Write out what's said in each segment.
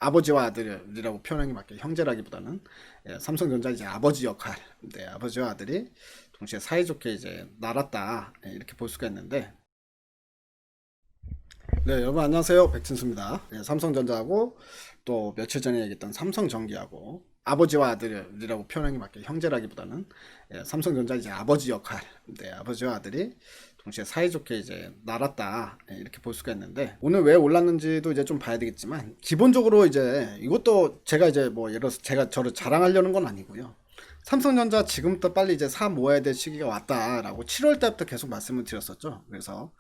아버지와 아들이라고 표현하는 게 맞게 형제라기보다는 삼성전자 이제 아버지 역할, 아버지와 아들이 동시에 사이좋게 이제 날았다 이렇게 볼 수가 있는데, 네 여러분 안녕하세요, 백진수입니다. 삼성전자하고 또 며칠 전에 얘기했던 삼성전기하고 아버지와 아들이라고 표현하는 게 맞게 형제라기보다는 삼성전자 이제 아버지 역할, 아버지와 아들이 동시에 사이좋게 이제 날았다 이렇게 볼 수가 있는데, 오늘 왜 올랐는지도 이제 좀 봐야 되겠지만, 기본적으로 이제 이것도 제가 이제 뭐 예를 들어서 제가 저를 자랑하려는 건 아니고요. 삼성전자 지금부터 빨리 이제 사 모아야 될 시기가 왔다라고 7월 달부터 계속 말씀을 드렸었죠. 그래서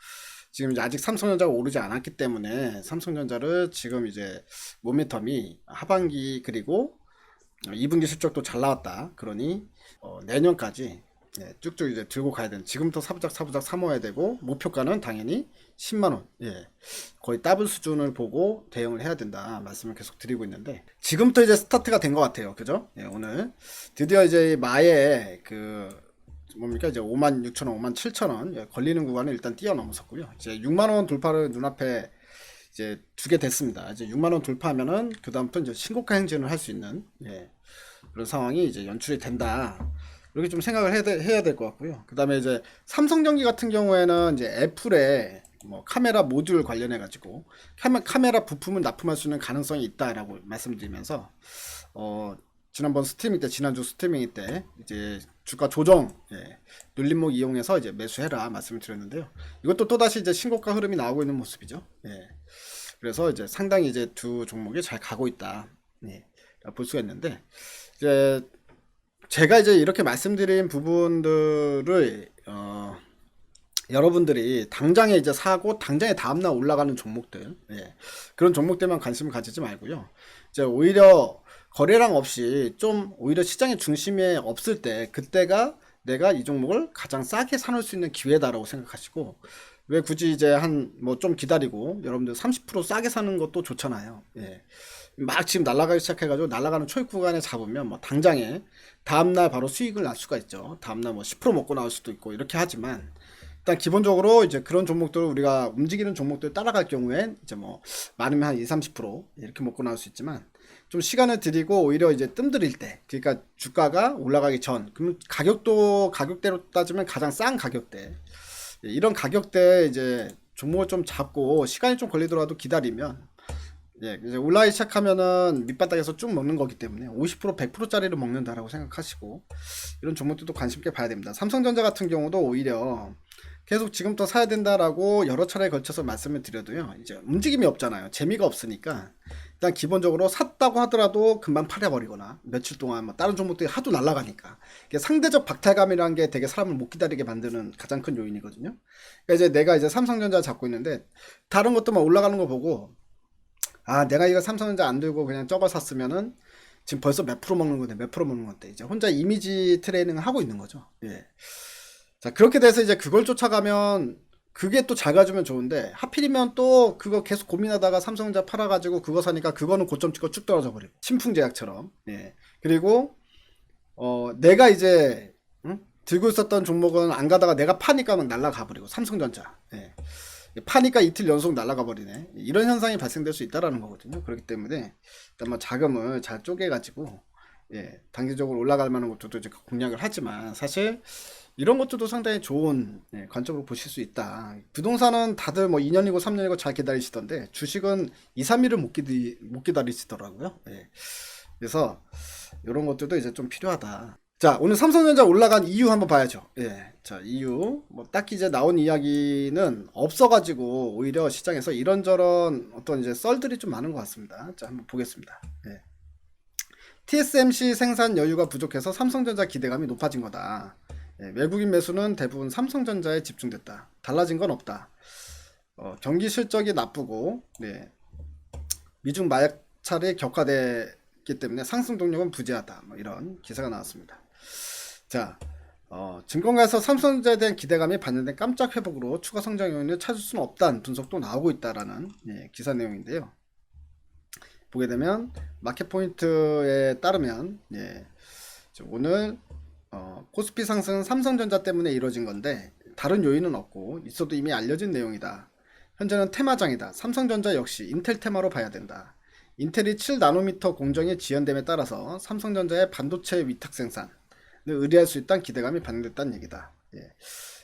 지금 이제 아직 삼성전자가 오르지 않았기 때문에 삼성전자를 지금 이제 모멘텀이 하반기 그리고 2분기 실적도 잘 나왔다. 그러니 내년까지 쭉쭉 이제 들고 가야 되는, 지금부터 사부작 사모아야 되고, 목표가는 당연히 10만원, 거의 더블 수준을 보고 대응을 해야 된다 말씀을 계속 드리고 있는데, 지금부터 이제 스타트가 된 것 같아요. 그죠? 오늘 드디어 이제 마에 그 뭡니까 이제 56,000원, 57,000원 걸리는 구간을 일단 뛰어넘었었고요. 이제 6만원 돌파를 눈앞에 이제 두게 됐습니다. 이제 6만원 돌파하면은 그 다음부터 이제 신고가 행진을 할 수 있는 그런 상황이 이제 연출이 된다, 이렇게 좀 생각을 해야 될 것 같고요. 그 다음에 이제 삼성전기 같은 경우에는 이제 애플의 뭐 카메라 모듈 관련해 가지고 카메라 부품을 납품할 수 있는 가능성이 있다라고 말씀드리면서, 지난번 스트리밍 때, 지난주 스트리밍 때 이제 주가 조정 눌림목 이용해서 이제 매수해라 말씀을 드렸는데요. 이것도 또다시 이제 신고가 흐름이 나오고 있는 모습이죠. 그래서 이제 상당히 이제 두 종목이 잘 가고 있다 볼 수가 있는데, 이제 제가 이제 이렇게 말씀드린 부분들을 여러분들이 당장에 이제 사고 당장에 다음날 올라가는 종목들, 그런 종목들만 관심을 가지지 말고요. 이제 오히려 거래량 없이 좀 오히려 시장의 중심에 없을 때, 그때가 내가 이 종목을 가장 싸게 사놓을 수 있는 기회다라고 생각하시고, 왜 굳이 이제 한 뭐 좀 기다리고 여러분들 30% 싸게 사는 것도 좋잖아요. 막 지금 날아가기 시작해가지고 날아가는 초입 구간에 잡으면 뭐 당장에 다음날 바로 수익을 날 수가 있죠. 다음날 뭐 10% 먹고 나올 수도 있고 이렇게 하지만, 일단 기본적으로 이제 그런 종목들을 우리가 움직이는 종목들 따라갈 경우엔 이제 뭐 많으면 한 20-30% 이렇게 먹고 나올 수 있지만, 좀 시간을 들이고 오히려 이제 뜸들일 때, 그러니까 주가가 올라가기 전, 그러면 가격대로 따지면 가장 싼 가격대, 이런 가격대 이제 종목을 좀 잡고 시간이 좀 걸리더라도 기다리면, 이제 올라가기 시작하면은 밑바닥에서 쭉 먹는 거기 때문에 50% 100%짜리를 먹는다라고 생각하시고, 이런 종목들도 관심 있게 봐야 됩니다. 삼성전자 같은 경우도 오히려 계속 지금부터 사야 된다라고 여러 차례에 걸쳐서 말씀을 드려도요, 이제 움직임이 없잖아요. 재미가 없으니까 일단 기본적으로 샀다고 하더라도 금방 팔아버리거나 며칠 동안 뭐 다른 종목들이 하도 날아가니까, 이게 상대적 박탈감이라는 게 되게 사람을 못 기다리게 만드는 가장 큰 요인이거든요. 그러니까 이제 내가 이제 삼성전자 잡고 있는데 다른 것도만 올라가는 거 보고, 아 내가 이거 삼성전자 안 들고 그냥 저거 샀으면은 지금 벌써 몇 프로 먹는 건데, 몇 프로 먹는 건데, 이제 혼자 이미지 트레이닝을 하고 있는 거죠. 자, 그렇게 돼서 이제 그걸 쫓아가면 그게 또 잘 가주면 좋은데, 하필이면 또 그거 계속 고민하다가 삼성전자 팔아가지고 그거 사니까 그거는 고점 찍고 쭉 떨어져 버리고, 신풍제약처럼. 그리고 내가 이제 들고 있었던 종목은 안 가다가 내가 파니까 막 날아가 버리고, 삼성전자 파니까 이틀 연속 날아가 버리네, 이런 현상이 발생될 수 있다라는 거거든요. 그렇기 때문에 일단 뭐 자금을 잘 쪼개가지고 단기적으로 올라갈 만한 것들도 이제 공략을 하지만, 사실 이런 것들도 상당히 좋은 관점으로 보실 수 있다. 부동산은 다들 뭐 2년이고 3년이고 잘 기다리시던데, 주식은 2, 3일을 못 기다리시더라고요. 그래서 이런 것들도 이제 좀 필요하다. 자, 오늘 삼성전자 올라간 이유 한번 봐야죠. 자, 이유 뭐 딱히 이제 나온 이야기는 없어가지고 오히려 시장에서 이런저런 어떤 이제 썰들이 좀 많은 것 같습니다. 자, 한번 보겠습니다. TSMC 생산 여유가 부족해서 삼성전자 기대감이 높아진 거다. 외국인 매수는 대부분 삼성전자에 집중됐다. 달라진 건 없다. 경기 실적이 나쁘고 미중 마약 차례 격화됐기 때문에 상승 동력은 부재하다. 뭐 이런 기사가 나왔습니다. 자, 증권가에서 삼성전자에 대한 기대감이 반영된 깜짝 회복으로 추가 성장 요인을 찾을 수는 없다는 분석도 나오고 있다라는 기사 내용인데요. 보게 되면 마켓 포인트에 따르면 오늘 코스피 상승은 삼성전자 때문에 이루어진 건데 다른 요인은 없고 있어도 이미 알려진 내용이다. 현재는 테마장이다. 삼성전자 역시 인텔 테마로 봐야 된다. 인텔이 7나노미터 공정이 지연됨에 따라서 삼성전자의 반도체 위탁 생산을 의뢰할 수 있다는 기대감이 반영됐다는 얘기다. 예.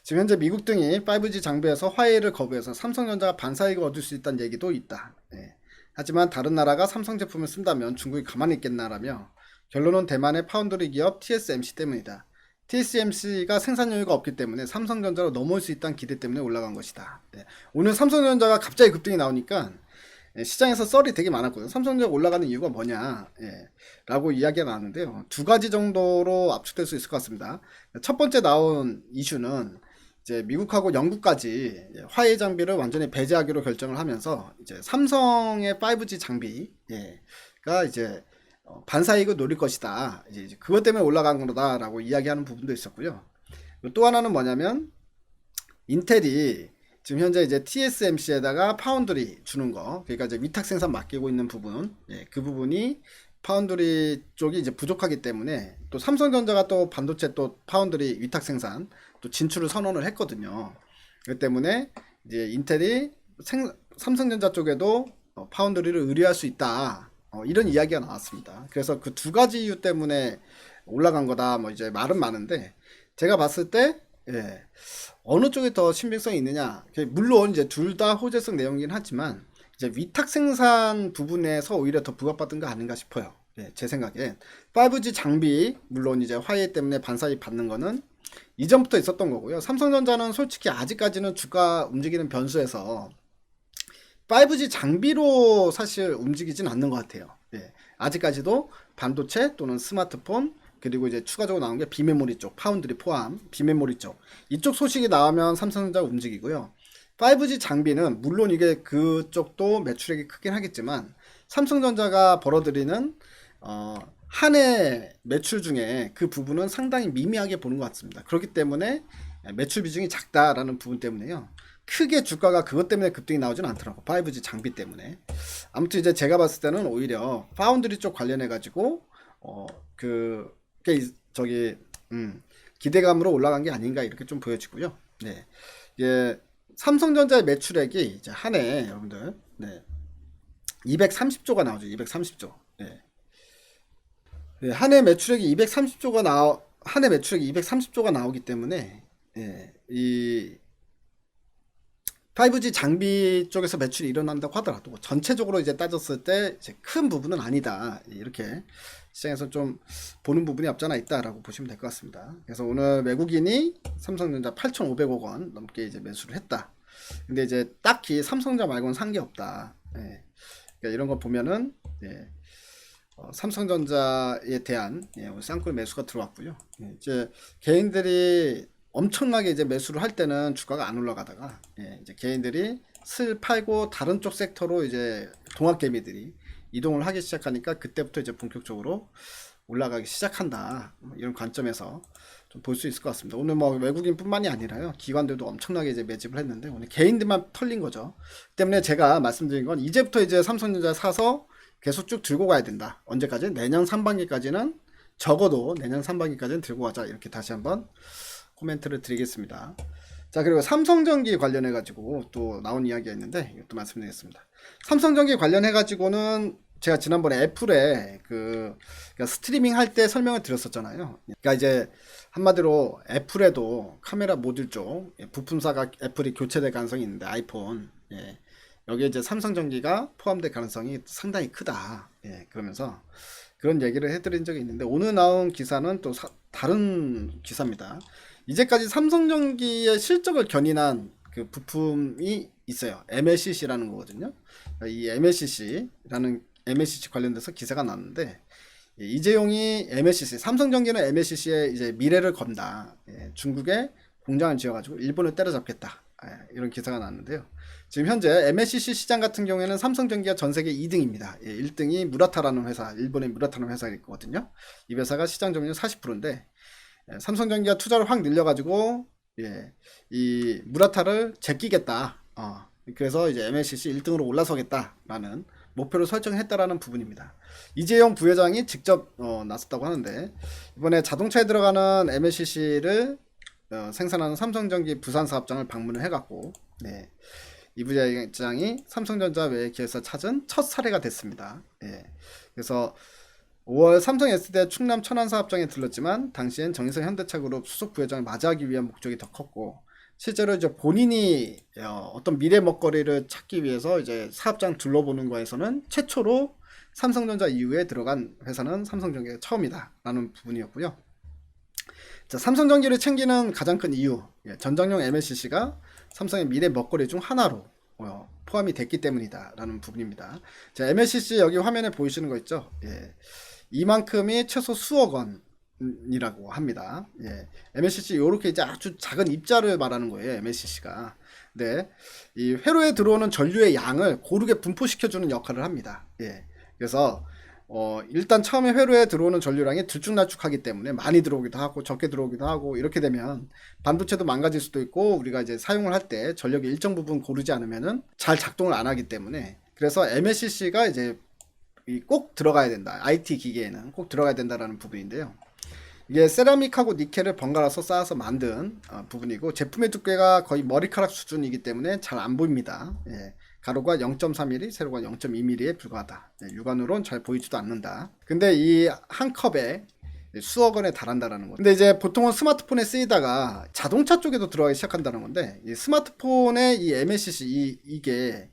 지금 현재 미국 등이 5G 장비에서 화해를 거부해서 삼성전자가 반사이익을 얻을 수 있다는 얘기도 있다. 예. 하지만 다른 나라가 삼성 제품을 쓴다면 중국이 가만히 있겠나라며 결론은 대만의 파운드리 기업 TSMC 때문이다. TSMC가 생산 여유가 없기 때문에 삼성전자로 넘어올 수 있다는 기대 때문에 올라간 것이다. 예. 오늘 삼성전자가 갑자기 급등이 나오니까 시장에서 썰이 되게 많았거든요. 삼성전자가 올라가는 이유가 뭐냐 라고 이야기가 나왔는데요. 두 가지 정도로 압축될 수 있을 것 같습니다. 첫 번째 나온 이슈는 이제 미국하고 영국까지 화해 장비를 완전히 배제하기로 결정을 하면서 이제 삼성의 5G 장비가 이제 반사이익을 노릴 것이다. 이제 그것 때문에 올라간 거다라고 이야기하는 부분도 있었고요. 또 하나는 뭐냐면 인텔이 지금 현재 이제 TSMC에다가 파운드리 주는 거, 그러니까 이제 위탁 생산 맡기고 있는 부분, 그 부분이 파운드리 쪽이 이제 부족하기 때문에 또 삼성전자가 또 반도체 또 파운드리 위탁 생산 또 진출을 선언을 했거든요. 그렇기 때문에 이제 인텔이 삼성전자 쪽에도 파운드리를 의뢰할 수 있다. 이런 이야기가 나왔습니다. 그래서 그 두 가지 이유 때문에 올라간 거다. 뭐 이제 말은 많은데 제가 봤을 때 어느 쪽이 더 신빙성이 있느냐? 물론 이제 둘 다 호재성 내용이긴 하지만 이제 위탁 생산 부분에서 오히려 더 부각받은 거 아닌가 싶어요. 제 생각엔 5G 장비 물론 이제 화해 때문에 반사이 받는 거는 이전부터 있었던 거고요. 삼성전자는 솔직히 아직까지는 주가 움직이는 변수에서 5G 장비로 사실 움직이진 않는 것 같아요. 아직까지도 반도체 또는 스마트폰 그리고 이제 추가적으로 나온 게 비메모리 쪽, 파운드리 포함, 비메모리 쪽. 이쪽 소식이 나오면 삼성전자가 움직이고요. 5G 장비는 물론 이게 그쪽도 매출액이 크긴 하겠지만 삼성전자가 벌어들이는 한 해 매출 중에 그 부분은 상당히 미미하게 보는 것 같습니다. 그렇기 때문에 매출 비중이 작다라는 부분 때문에요. 크게 주가가 그것 때문에 급등이 나오진 않더라고. 5G 장비 때문에. 아무튼 이제 제가 봤을 때는 오히려 파운드리 쪽 관련해 가지고 기대감으로 올라간 게 아닌가 이렇게 좀 보여지고요. 삼성전자의 매출액이 이제 한 해 여러분들 230조가 나오죠. 230조. 한 해 매출액이 230조가 나오기 때문에 이 5G 장비 쪽에서 매출이 일어난다고 하더라도 전체적으로 이제 따졌을 때 이제 큰 부분은 아니다. 이렇게 시장에서 좀 보는 부분이 없잖아 있다라고 보시면 될 것 같습니다. 그래서 오늘 외국인이 삼성전자 8,500억 원 넘게 이제 매수를 했다. 근데 이제 딱히 삼성전자 말고는 산 게 없다. 그러니까 이런 거 보면은 삼성전자에 대한 쌍끌 매수가 들어왔고요. 이제 개인들이 엄청나게 이제 매수를 할 때는 주가가 안 올라가다가 이제 개인들이 슬 팔고 다른 쪽 섹터로 이제 동학개미들이 이동을 하기 시작하니까 그때부터 이제 본격적으로 올라가기 시작한다. 이런 관점에서 좀 볼 수 있을 것 같습니다. 오늘 뭐 외국인뿐만이 아니라요. 기관들도 엄청나게 이제 매집을 했는데 오늘 개인들만 털린 거죠. 그 때문에 제가 말씀드린 건 이제부터 이제 삼성전자 사서 계속 쭉 들고 가야 된다. 언제까지? 내년 상반기까지는 적어도 내년 상반기까지는 들고 가자. 이렇게 다시 한번 코멘트를 드리겠습니다. 자, 그리고 삼성전기 관련해 가지고 또 나온 이야기가 있는데 이것도 말씀드리겠습니다. 삼성전기 관련해 가지고는 제가 지난번에 애플에 그러니까 스트리밍 할 때 설명을 드렸었잖아요. 그러니까 이제 한마디로 애플에도 카메라 모듈 쪽 부품사가 애플이 교체될 가능성이 있는데 아이폰 여기에 이제 삼성전기가 포함될 가능성이 상당히 크다. 그러면서 그런 얘기를 해드린 적이 있는데 오늘 나온 기사는 또 다른 기사입니다. 이제까지 삼성전기의 실적을 견인한 그 부품이 있어요. MLCC라는 거거든요. 이 MLCC라는 MLCC 관련돼서 기사가 났는데 이재용이 MLCC, 삼성전기는 MLCC에 이제 미래를 건다. 중국에 공장을 지어가지고 일본을 때려잡겠다. 이런 기사가 났는데요. 지금 현재 MLCC 시장 같은 경우에는 삼성전기가 전 세계 2등입니다. 1등이 무라타라는 회사, 일본의 무라타라는 회사가 있거든요. 이 회사가 시장 점유율 40%인데 삼성전기가 투자를 확 늘려가지고 이 무라타를 제끼겠다. 그래서 이제 MLCC 1등으로 올라서겠다라는 목표를 설정했다라는 부분입니다. 이재용 부회장이 직접 나섰다고 하는데 이번에 자동차에 들어가는 MLCC를 생산하는 삼성전기 부산 사업장을 방문을 해갖고 이 부장이 삼성전자 외 기업에서 찾은 첫 사례가 됐습니다. 예. 그래서 5월 삼성 S대 충남 천안 사업장에 들렀지만 당시엔 정의선 현대차그룹 수석 부회장을 맞이하기 위한 목적이 더 컸고 실제로 이제 본인이 어떤 미래 먹거리를 찾기 위해서 이제 사업장 둘러보는 거에서는 최초로 삼성전자 이후에 들어간 회사는 삼성전기가 처음이다라는 부분이었고요. 자, 삼성전기를 챙기는 가장 큰 이유, 전장용 MLCC가 삼성의 미래 먹거리 중 하나로 포함이 됐기 때문이다라는 부분입니다. 자, MLCC 여기 화면에 보이시는 거 있죠? 예. 이만큼이 최소 수억 원이라고 합니다. 예. MLCC 요렇게 이제 아주 작은 입자를 말하는 거예요. MLCC가. 네. 이 회로에 들어오는 전류의 양을 고르게 분포시켜주는 역할을 합니다. 예. 그래서 일단 처음에 회로에 들어오는 전류량이 들쭉날쭉하기 때문에 많이 들어오기도 하고 적게 들어오기도 하고 이렇게 되면 반도체도 망가질 수도 있고 우리가 이제 사용을 할 때 전력의 일정 부분 고르지 않으면은 잘 작동을 안 하기 때문에 그래서 MLCC가 이제 꼭 들어가야 된다. IT 기계에는 꼭 들어가야 된다라는 부분인데요. 이게 세라믹하고 니켈을 번갈아서 쌓아서 만든 부분이고 제품의 두께가 거의 머리카락 수준이기 때문에 잘 안 보입니다. 예. 가로가 0.3mm, 세로가 0.2mm에 불과하다. 네, 육안으로는 잘 보이지도 않는다. 근데 이 한 컵에 수억 원에 달한다라는 거. 근데 이제 보통은 스마트폰에 쓰이다가 자동차 쪽에도 들어가기 시작한다는 건데 이 스마트폰의 이 MLCC 이게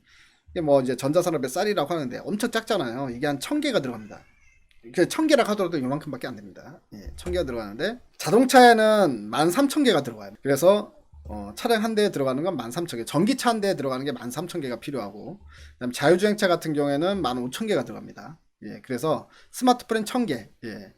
뭐 이제 전자산업의 쌀이라고 하는데 엄청 작잖아요. 이게 한 1000개가 들어갑니다. 1000개라 하더라도 이만큼밖에 안 됩니다. 예, 1000개가 들어가는데 자동차에는 13,000개가 들어가요. 그래서 차량 한 대에 들어가는 건 13,000개, 전기차 한 대에 들어가는 게 13,000개가 필요하고, 그다음 자율주행차 같은 경우에는 15,000개가 들어갑니다. 예, 그래서 스마트폰은 1000개, 예,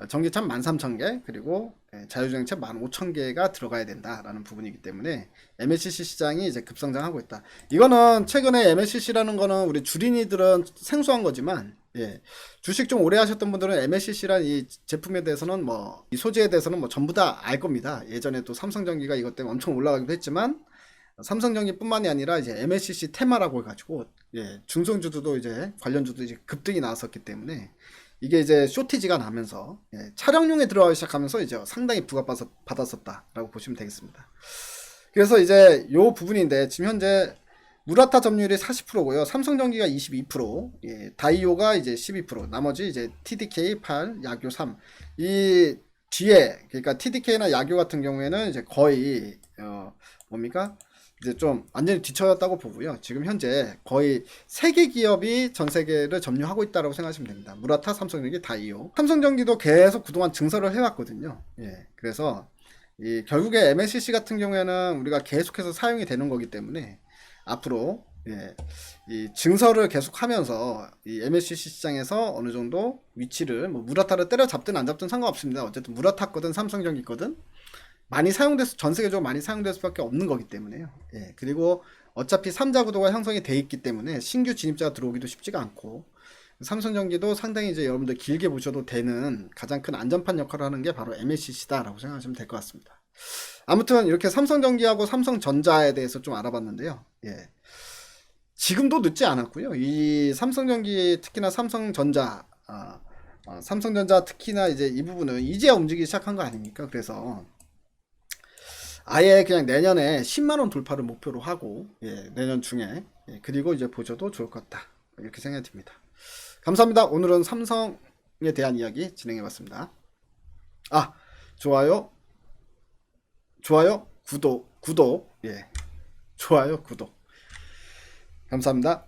전기차는 13,000개, 그리고 자율주행차 15,000개가 들어가야 된다라는 부분이기 때문에 MLCC 시장이 이제 급성장하고 있다. 이거는 최근에 MLCC라는 거는 우리 주린이들은 생소한 거지만, 예, 주식 좀 오래 하셨던 분들은 MLCC란 이 제품에 대해서는 뭐 이 소재에 대해서는 뭐 전부 다 알 겁니다. 예전에 또 삼성전기가 이것 때문에 엄청 올라가기도 했지만 삼성전기뿐만이 아니라 이제 MLCC 테마라고 해가지고 예, 중성주도 이제 관련주도 이제 급등이 나왔었기 때문에 이게 이제 쇼티지가 나면서 예, 차량용에 들어가기 시작하면서 이제 상당히 부각받았었다라고 보시면 되겠습니다. 그래서 이제 요 부분인데 지금 현재 무라타 점유율이 40%고요. 삼성전기가 22%, 예, 다이오가 이제 12%, 나머지 이제 TDK 8, 야교 3. 이 뒤에 그러니까 TDK나 야교 같은 경우에는 이제 거의 뭡니까? 이제 좀 완전히 뒤쳐졌다고 보고요. 지금 현재 거의 세계 기업이 전 세계를 점유하고 있다고 생각하시면 됩니다. 무라타, 삼성전기, 다이오. 삼성전기도 계속 그동안 증설을 해왔거든요. 예, 그래서 결국에 MLCC 같은 경우에는 우리가 계속해서 사용이 되는 거기 때문에 앞으로 예, 이 증설을 계속하면서 이 MLCC 시장에서 어느 정도 위치를 뭐 무라타를 때려잡든 안 잡든 상관없습니다. 어쨌든 무라타 거든 삼성전기 거든 많이 사용돼서 전 세계적으로 많이 사용될 수밖에 없는 거기 때문에요. 예, 그리고 어차피 3자 구도가 형성이 돼 있기 때문에 신규 진입자가 들어오기도 쉽지가 않고 삼성전기도 상당히 이제 여러분들 길게 보셔도 되는 가장 큰 안전판 역할을 하는 게 바로 MLCC다라고 생각하시면 될 것 같습니다. 아무튼 이렇게 삼성전기하고 삼성전자에 대해서 좀 알아봤는데요. 예. 지금도 늦지 않았고요. 이 삼성전기 특히나 삼성전자, 삼성전자 특히나 이제 이 부분은 이제 움직이기 시작한 거 아닙니까? 그래서 아예 그냥 내년에 10만원 돌파를 목표로 하고, 예, 내년 중에, 예, 그리고 이제 보셔도 좋을 것 같다. 이렇게 생각이 듭니다. 감사합니다. 오늘은 삼성에 대한 이야기 진행해 봤습니다. 좋아요, 구독, 예, 좋아요, 구독. 감사합니다.